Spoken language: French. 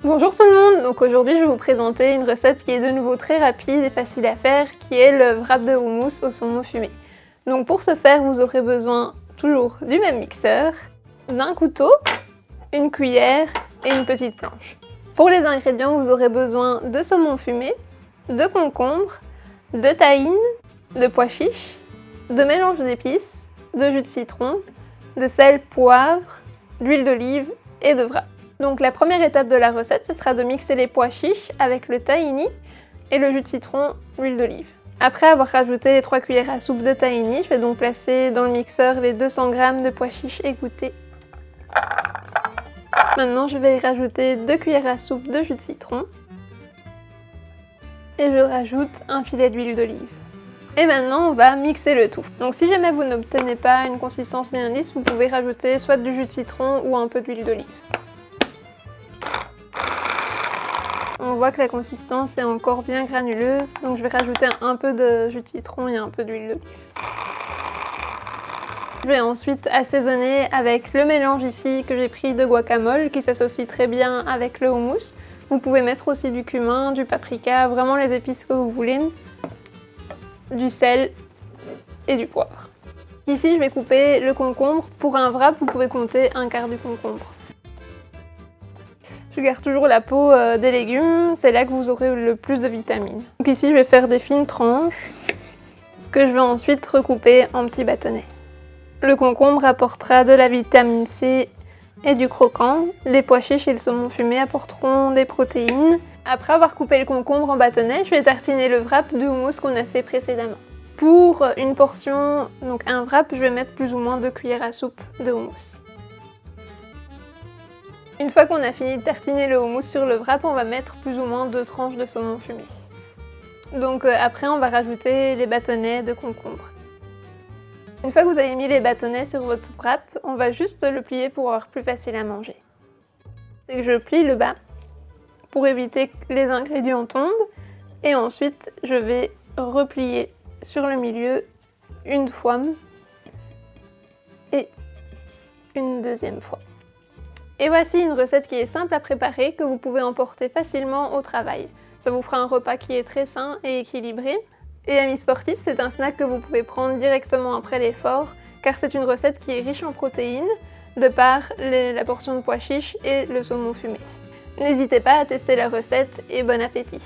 Bonjour tout le monde, donc aujourd'hui je vais vous présenter une recette qui est de nouveau très rapide et facile à faire, qui est le wrap de houmous au saumon fumé. Donc pour ce faire, vous aurez besoin toujours du même mixeur, d'un couteau, une cuillère et une petite planche. Pour les ingrédients, vous aurez besoin de saumon fumé, de concombre, de tahine, de pois chiches, de mélange d'épices, de jus de citron, de sel, poivre, d'huile d'olive et de wrap. Donc la première étape de la recette, ce sera de mixer les pois chiches avec le tahini et le jus de citron, l'huile d'olive. Après avoir rajouté les 3 cuillères à soupe de tahini, je vais donc placer dans le mixeur les 200 g de pois chiches égouttés. Maintenant, je vais y rajouter 2 cuillères à soupe de jus de citron et je rajoute un filet d'huile d'olive. Et maintenant, on va mixer le tout. Donc si jamais vous n'obtenez pas une consistance bien lisse, vous pouvez rajouter soit du jus de citron ou un peu d'huile d'olive. On voit que la consistance est encore bien granuleuse, donc je vais rajouter un peu de jus de citron et un peu d'huile d'olive. Je vais ensuite assaisonner avec le mélange ici que j'ai pris de guacamole qui s'associe très bien avec le houmous. Vous pouvez mettre aussi du cumin, du paprika, vraiment les épices que vous voulez, du sel et du poivre. Ici je vais couper le concombre. Pour un wrap, vous pouvez compter un quart du concombre. Je garde toujours la peau des légumes, c'est là que vous aurez le plus de vitamines. Donc ici je vais faire des fines tranches que je vais ensuite recouper en petits bâtonnets. Le concombre apportera de la vitamine C et du croquant. Les pois chiches et le saumon fumé apporteront des protéines. Après avoir coupé le concombre en bâtonnets, je vais tartiner le wrap de houmous qu'on a fait précédemment. Pour une portion, donc un wrap, je vais mettre plus ou moins 2 cuillères à soupe de houmous. Une fois qu'on a fini de tartiner le houmous sur le wrap, on va mettre plus ou moins 2 tranches de saumon fumé. Donc après, on va rajouter les bâtonnets de concombre. Une fois que vous avez mis les bâtonnets sur votre wrap, on va juste le plier pour avoir plus facile à manger. C'est que je plie le bas pour éviter que les ingrédients tombent et ensuite je vais replier sur le milieu une fois et une deuxième fois. Et voici une recette qui est simple à préparer, que vous pouvez emporter facilement au travail. Ça vous fera un repas qui est très sain et équilibré. Et amis sportifs, c'est un snack que vous pouvez prendre directement après l'effort, car c'est une recette qui est riche en protéines, de par la portion de pois chiches et le saumon fumé. N'hésitez pas à tester la recette et bon appétit!